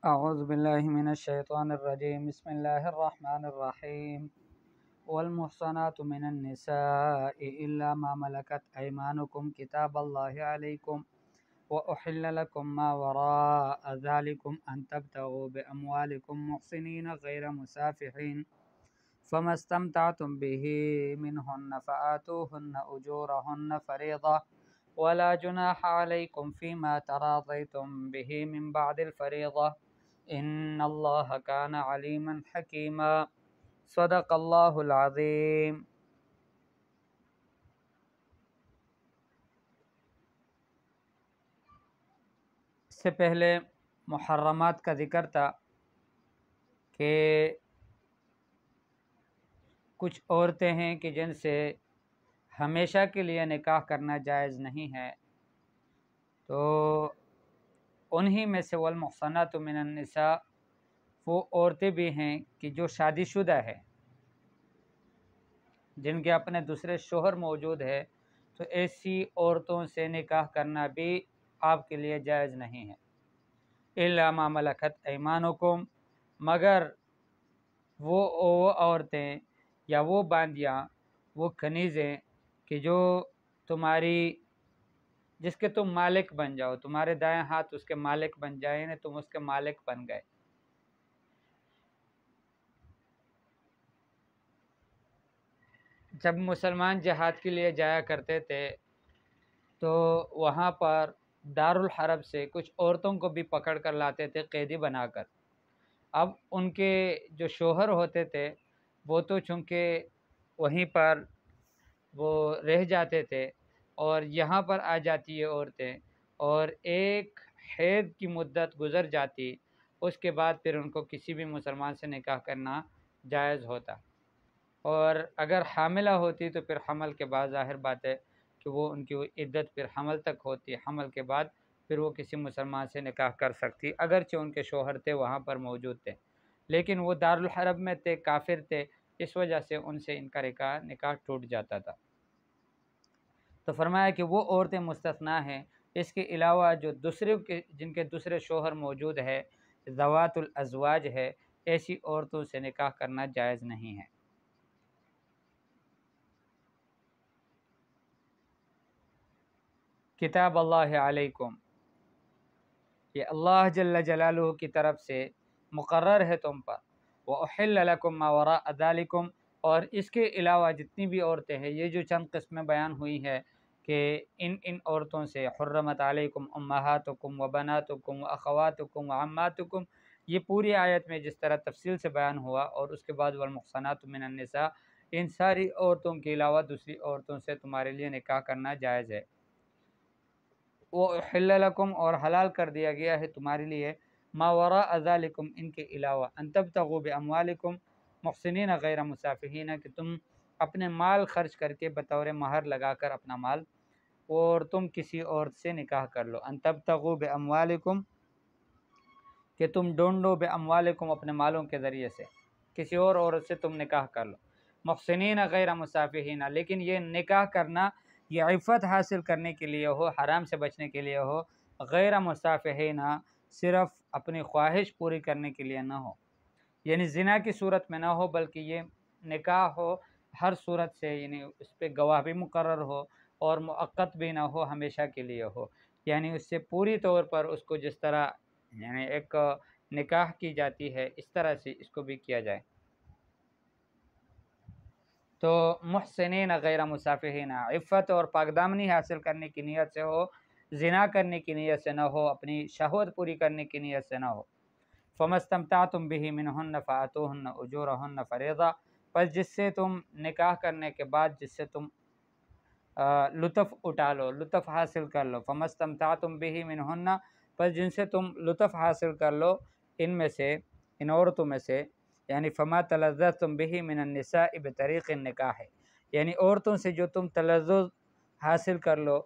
اعوذ باللہ من الشیطان الرجیم بسم اللہ الرحمن الرحیم والمحصنات من النساء الا ما ملكت ايمانكم كتاب الله عليكم واحل لكم ما وراء ذلكم ان تبتغوا باموالكم محصنين غير مسافحين فما استمتعتم به منهن فآتوهن اجورهن فريضة ولا جناح عليكم فيما تراضيتم به من بعد الفريضة ان اللہ کان علیما حکیما صدق اللہ العظیم۔ اس سے پہلے محرمات کا ذکر تھا کہ کچھ عورتیں ہیں کہ جن سے ہمیشہ کے لیے نکاح کرنا جائز نہیں ہے، تو انہی میں سے والمحصنات من النساء وہ عورتیں بھی ہیں کہ جو شادی شدہ ہے، جن کے اپنے دوسرے شوہر موجود ہے، تو ایسی عورتوں سے نکاح کرنا بھی آپ کے لیے جائز نہیں ہے۔ الا ما ملکت ایمانکم، مگر وہ عورتیں یا وہ باندیاں، وہ کنیزیں کہ جو تمہاری، جس کے تم مالک بن جاؤ، تمہارے دائیں ہاتھ اس کے مالک بن جائے، یعنی تم اس کے مالک بن گئے۔ جب مسلمان جہاد کے لیے جایا کرتے تھے تو وہاں پر دارالحرب سے کچھ عورتوں کو بھی پکڑ کر لاتے تھے قیدی بنا کر۔ اب ان کے جو شوہر ہوتے تھے وہ تو چونکہ وہیں پر وہ رہ جاتے تھے، اور یہاں پر آ جاتی ہے عورتیں، اور ایک حید کی مدت گزر جاتی، اس کے بعد پھر ان کو کسی بھی مسلمان سے نکاح کرنا جائز ہوتا، اور اگر حاملہ ہوتی تو پھر حمل کے بعد ظاہر بات ہے کہ وہ ان کی عدت پھر حمل تک ہوتی ہے، حمل کے بعد پھر وہ کسی مسلمان سے نکاح کر سکتی، اگرچہ ان کے شوہر تھے وہاں پر موجود تھے، لیکن وہ دارالحرب میں تھے، کافر تھے، اس وجہ سے ان سے ان کا نکاح ٹوٹ جاتا تھا۔ تو فرمایا کہ وہ عورتیں مستثنا ہیں، اس کے علاوہ جو دوسرے جن کے دوسرے شوہر موجود ہے، ذوات الازواج ہے، ایسی عورتوں سے نکاح کرنا جائز نہیں ہے۔ کتاب اللہ علیکم، یہ اللہ جل جلالہ کی طرف سے مقرر ہے تم پر، وَأُحِلَّ لَكُم مَّا وَرَاءَ ذَلِكُمْ، اور اس کے علاوہ جتنی بھی عورتیں ہیں، یہ جو چند قسمیں بیان ہوئی ہے کہ ان عورتوں سے حرمت علیکم امہاتکم وبناتکم واخواتکم وعماتکم، یہ پوری آیت میں جس طرح تفصیل سے بیان ہوا، اور اس کے بعد والمحصنات من النساء، ان ساری عورتوں کے علاوہ دوسری عورتوں سے تمہارے لیے نکاح کرنا جائز ہے۔ وَأُحِلَّ لَكُمْ، اور حلال کر دیا گیا ہے تمہارے لیے، ما وراء ذالکم، ان کے علاوہ، ان تبتغوا باموالکم محسنین غیر مسافحین، کہ تم اپنے مال خرچ کر کے بطور مہر لگا کر اپنا مال، اور تم کسی عورت سے نکاح کر لو۔ ان تبتغوا باموالکم، کہ تم ڈھونڈو باموالکم، اپنے مالوں کے ذریعے سے کسی اور عورت سے تم نکاح کر لو، محسنین غیر مسافحین، لیکن یہ نکاح کرنا یہ عفت حاصل کرنے کے لیے ہو، حرام سے بچنے کے لیے ہو، غیر مسافحین، صرف اپنی خواہش پوری کرنے کے لیے نہ ہو، یعنی زنا کی صورت میں نہ ہو، بلکہ یہ نکاح ہو ہر صورت سے، یعنی اس پہ گواہ بھی مقرر ہو، اور مؤقت بھی نہ ہو، ہمیشہ کے لیے ہو، یعنی اس سے پوری طور پر اس کو جس طرح یعنی ایک نکاح کی جاتی ہے اس طرح سے اس کو بھی کیا جائے۔ تو محسنین غیر مسافحین، عفت اور پاکدامنی حاصل کرنے کی نیت سے ہو، زنا کرنے کی نیت سے نہ ہو، اپنی شہوت پوری کرنے کی نیت سے نہ ہو۔ فَمَا اسْتَمْتَعْتُمْ بِهِ مِنْهُنَّ فَآتُوهُنَّ أُجُورَهُنَّ فَرِيضَةً، پس جس سے تم نکاح کرنے کے بعد جس سے تم لطف اٹھا لو، لطف حاصل کر لو، فَمَا اسْتَمْتَعْتُمْ بِهِ مِنْهُنَّ، پس جن سے تم لطف حاصل کر لو ان میں سے، ان عورتوں میں سے، یعنی فما تلذذتم به من النساء بطریق النکاح، یعنی عورتوں سے جو تم تلذذ حاصل کر لو،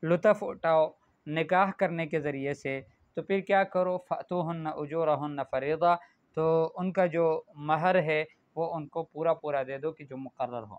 لطف اٹھاؤ نکاح کرنے کے ذریعے سے، تو پھر کیا کرو، فأتوہن اجورہن فریضہ، تو ان کا جو مہر ہے وہ ان کو پورا پورا دے دو کہ جو مقرر ہو۔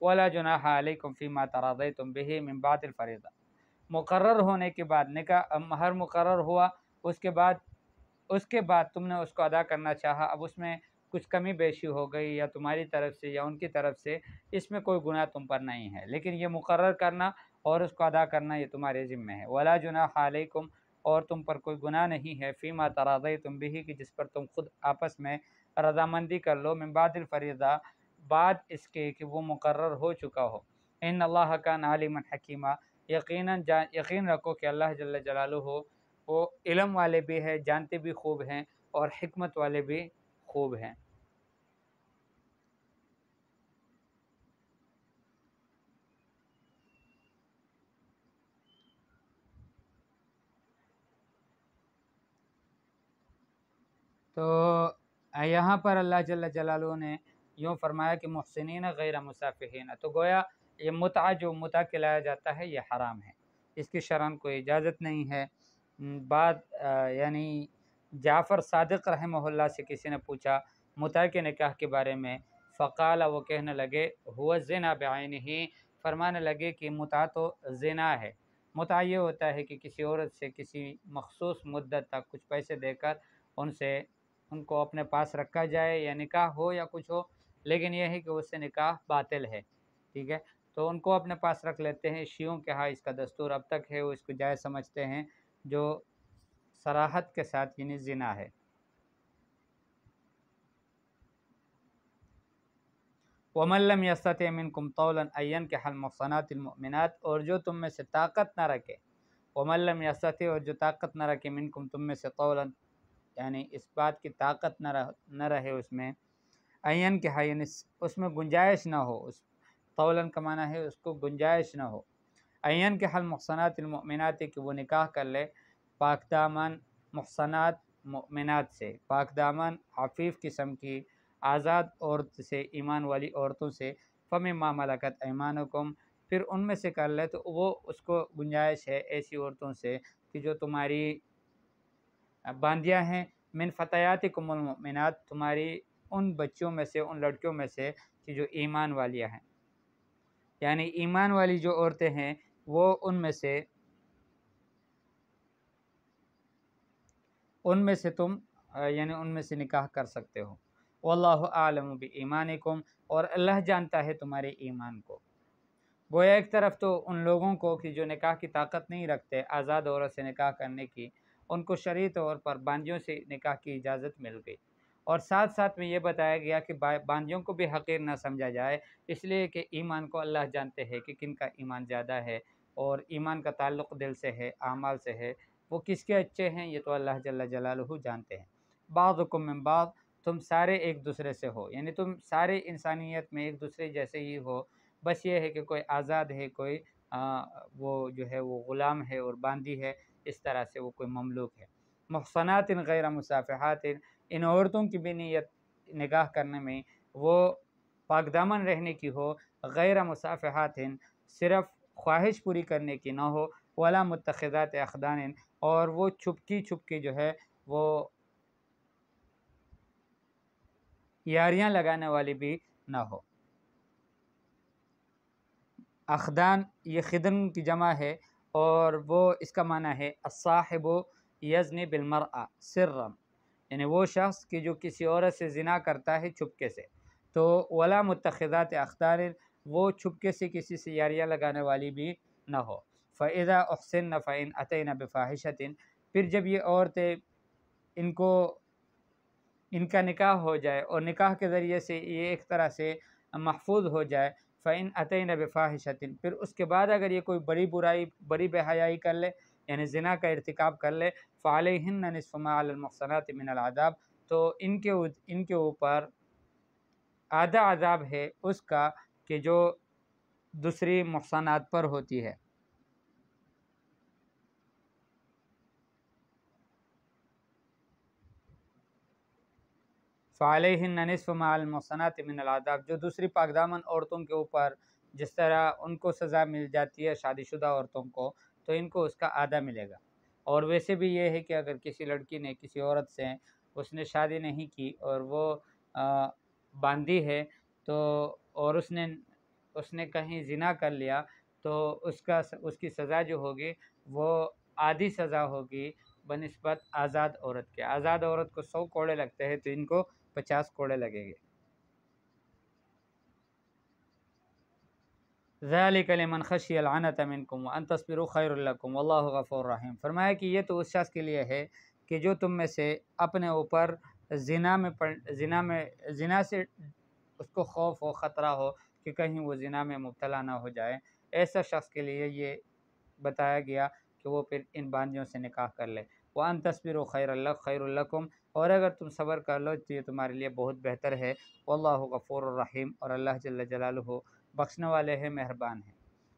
ولا جناح علیکم فیما تراضیتم به من بعد الفریضہ، مقرر ہونے کے بعد، نکاح مہر مقرر ہوا، اس کے بعد اس کے بعد تم نے اس کو ادا کرنا چاہا، اب اس میں کچھ کمی بیشی ہو گئی یا تمہاری طرف سے یا ان کی طرف سے، اس میں کوئی گناہ تم پر نہیں ہے، لیکن یہ مقرر کرنا اور اس کو ادا کرنا یہ تمہارے ذمہ ہے۔ ولا جناح علیکم، اور تم پر کوئی گناہ نہیں ہے، فیما تراضیتم بہ، کہ جس پر تم خود آپس میں رضامندی کر لو، من بعد الفریضہ، بعد اس کے کہ وہ مقرر ہو چکا ہو۔ ان اللہ کان علیما حکیما، یقین رکھو کہ اللہ جل جلالہ وہ علم والے بھی ہیں، جانتے بھی خوب ہیں، اور حکمت والے بھی خوب ہیں۔ تو یہاں پر اللہ جل جلالہ نے یوں فرمایا کہ محسنین غیر مسافحین، تو گویا یہ متع جو متع کھلایا جاتا ہے یہ حرام ہے، اس کی شرعاً کوئی اجازت نہیں ہے۔ بعد یعنی جعفر صادق رحمہ اللہ سے کسی نے پوچھا متع کے نکاح کے بارے میں، فقال، وہ کہنے لگے، ہوا الزنا بعینہ، فرمانے لگے کہ متع تو زنا ہے۔ متع یہ ہوتا ہے کہ کسی عورت سے کسی مخصوص مدت تک کچھ پیسے دے کر ان کو اپنے پاس رکھا جائے، یا نکاح ہو یا کچھ ہو، لیکن یہ ہے کہ اس سے نکاح باطل ہے، ٹھیک ہے، تو ان کو اپنے پاس رکھ لیتے ہیں۔ شیعوں کے ہاں اس کا دستور اب تک ہے، وہ اس کو جائز سمجھتے ہیں، جو صراحت کے ساتھ یعنی زنا ہے۔ وَمَن لَّمْ يَسْتَطِعْ مِنكُمْ طَوْلًا أَن يَنكِحَ الْمُحْصَنَاتِ الْمُؤْمِنَاتِ، اور جو تم میں سے طاقت نہ رکھے، وَمَن لَّمْ يَسْتَطِعْ، اور جو طاقت نہ رکھے، منکم تم میں سے، طولاً یعنی اس بات کی طاقت نہ رہے اس میں، این کہ یعنی اس میں گنجائش نہ ہو، اس طولاً کا معنی ہے اس کو گنجائش نہ ہو، این کہ المحصنات المؤمنات، کہ وہ نکاح کر لے پاک دامن محصنات مؤمنات سے، پاک دامن عفیف قسم کی آزاد عورت سے، ایمان والی عورتوں سے، فمما ملکت ایمانکم، پھر ان میں سے کر لے تو وہ اس کو گنجائش ہے ایسی عورتوں سے کہ جو تمہاری باندیاں ہیں، من فتیاتکم المؤمنات، تمہاری ان بچیوں میں سے، ان لڑکیوں میں سے کہ جو ایمان والیاں ہیں، یعنی ایمان والی جو عورتیں ہیں وہ ان میں سے تم یعنی ان میں سے نکاح کر سکتے ہو۔ واللہ اعلم بایمانکم، اور اللہ جانتا ہے تمہارے ایمان کو۔ گویا ایک طرف تو ان لوگوں کو کہ جو نکاح کی طاقت نہیں رکھتے آزاد عورت سے نکاح کرنے کی، ان کو شرعی طور پر باندیوں سے نکاح کی اجازت مل گئی، اور ساتھ ساتھ میں یہ بتایا گیا کہ باندیوں کو بھی حقیر نہ سمجھا جائے، اس لیے کہ ایمان کو اللہ جانتے ہیں کہ کن کا ایمان زیادہ ہے، اور ایمان کا تعلق دل سے ہے، اعمال سے ہے، وہ کس کے اچھے ہیں یہ تو اللہ جل جلالہ جانتے ہیں۔ بعضکم من بعض، تم سارے ایک دوسرے سے ہو، یعنی تم سارے انسانیت میں ایک دوسرے جیسے ہی ہو، بس یہ ہے کہ کوئی آزاد ہے، کوئی وہ جو ہے وہ غلام ہے اور باندی ہے، اس طرح سے وہ کوئی مملوک ہے۔ محصنات غیر مصافحات، ان عورتوں کی بھی نیت نکاح کرنے میں وہ پاک دامن رہنے کی ہو، غیر مصافحات، صرف خواہش پوری کرنے کی نہ ہو، ولا متخذات اخدان، اور وہ چھپکی جو ہے وہ یاریاں لگانے والی بھی نہ ہو۔ اخدان یہ خدن کی جمع ہے، اور وہ اس کا معنی ہے الصاحب یزنی بالمرأة سرا، یعنی وہ شخص کہ جو کسی عورت سے زنا کرتا ہے چھپکے سے، تو ولا متخذات اخدان، وہ چھپکے سے کسی سے یاریاں لگانے والی بھی نہ ہو۔ فاذا احسن فان اتین بفاحشۃ، پھر جب یہ عورتیں ان کا نکاح ہو جائے اور نکاح کے ذریعے سے یہ ایک طرح سے محفوظ ہو جائے، فَإِنْ أَتَيْنَ بِفَاحِشَةٍ، پھر اس کے بعد اگر یہ کوئی بڑی برائی، بڑی بے حیائی کر لے، یعنی زنا کا ارتکاب کر لے، فَعَلَيْهِنَّ نِصْفُ مَا عَلَى الْمُحْصَنَاتِ مِنَ الْعَذَابِ، تو ان کے اوپر آدھا عذاب ہے اس کا کہ جو دوسری محصنات پر ہوتی ہے۔ فَعَلَيْهِنَّ نِصْفُ مَا عَلَى الْمُحْصَنَاتِ مِنَ الْعَذَابِ، جو دوسری پاک دامن عورتوں کے اوپر جس طرح ان کو سزا مل جاتی ہے شادی شدہ عورتوں کو، تو ان کو اس کا آدھا ملے گا۔ اور ویسے بھی یہ ہے کہ اگر کسی لڑکی نے کسی عورت سے اس نے شادی نہیں کی اور وہ باندھی ہے، تو اور اس نے کہیں زنا کر لیا، تو اس کی سزا جو ہوگی وہ آدھی سزا ہوگی بنسبت آزاد عورت کے. آزاد عورت کو 100 کوڑے لگتے ہیں تو ان کو 50 کوڑے لگیں گے. ذَلِكَ لِمَنْ خَشِيَ الْعَنَتَ مِنْكُمْ وَأَنْ تَصْبِرُوا خَيْرٌ لَكُمْ وَاللَّهُ غَفُورٌ رَحِيمٌ. فرمایا کہ یہ تو اس شخص کے لیے ہے کہ جو تم میں سے اپنے اوپر زنا سے اس کو خوف ہو، خطرہ ہو کہ کہیں وہ زنا میں مبتلا نہ ہو جائے. ایسا شخص کے لیے یہ بتایا گیا کہ وہ پھر ان باندیوں سے نکاح کر لے. وَأَن تَصْبِرُوا خَيْرٌ لَكُمْ، اور اگر تم صبر کر لو تو یہ تمہارے لیے بہت بہتر ہے. وَاللَّهُ غَفُورٌ رَحِيمٌ، اور اللہ جل جلالہ بخشنے والے ہیں، مہربان ہیں.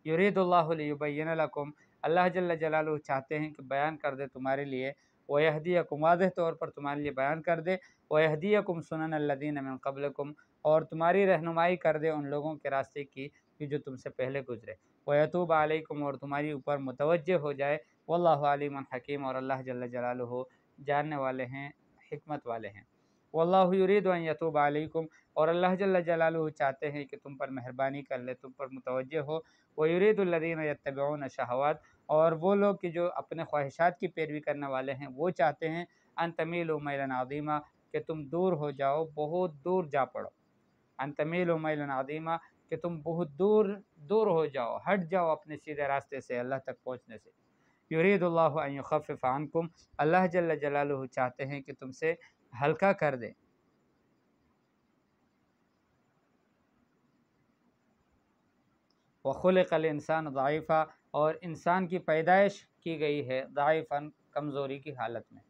یرید اللہ لیبین لکم، اللہ جل جلالہ چاہتے ہیں کہ بیان کر دے تمہارے لیے. ویہدیکم، واضح طور پر تمہارے لیے بیان کر دے. ویہدیکم سنن الذین من قبلکم، اور تمہاری رہنمائی کر دے ان لوگوں کے راستے کی کہ جو تم سے پہلے گزرے. ویتوب علیکم، اور تمہاری اوپر متوجہ ہو جائے. واللہ علیم حکیم، اور اللہ جل جلالہ جاننے والے ہیں، حکمت والے ہیں. واللہ یرید ان یتوب علیکم، اور اللہ جل جلالہ چاہتے ہیں کہ تم پر مہربانی کر لے، تم پر متوجہ ہو. وَيُرِيدُ الَّذِينَ يَتَّبِعُونَ الشَّهَوَاتِ، اور وہ لوگ کہ جو اپنے خواہشات کی پیروی کرنے والے ہیں وہ چاہتے ہیں ان تمیلوا میلا عظیما، کہ تم دور ہو جاؤ، بہت دور جا پڑو. ان تمیلوا میلا عظیما، کہ تم بہت دور ہو جاؤ، ہٹ جاؤ اپنے سیدھے راستے سے اللہ تک پہنچنے سے. یرید اللہ ان یخفف عنکم، اللہ جل جلالہ چاہتے ہیں کہ تم سے ہلکا کر دے. وَخُلِقَ الْإِنسَانُ ضَعِيفًا، اور انسان کی پیدائش کی گئی ہے ضعیفاً، کمزوری کی حالت میں.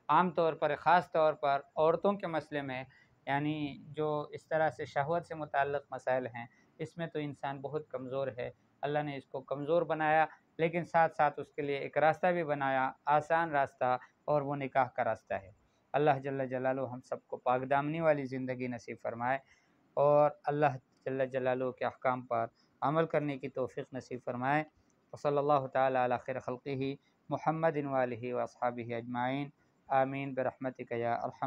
عام طور پر، خاص طور پر عورتوں کے مسئلے میں، یعنی جو اس طرح سے شہوت سے متعلق مسائل ہیں، اس میں تو انسان بہت کمزور ہے. اللہ نے اس کو کمزور بنایا، لیکن ساتھ ساتھ اس کے لیے ایک راستہ بھی بنایا، آسان راستہ، اور وہ نکاح کا راستہ ہے. اللہ جل جلالہ ہم سب کو پاک دامنی والی زندگی نصیب فرمائے، اور اللہ جل جلالہ کے احکام پر عمل کرنے کی توفیق نصیب فرمائے. وصلی اللہ تعالی علی خیر خلقہ محمد وآلہ واصحابہ اجمعین. آمین برحمتک یا ارحم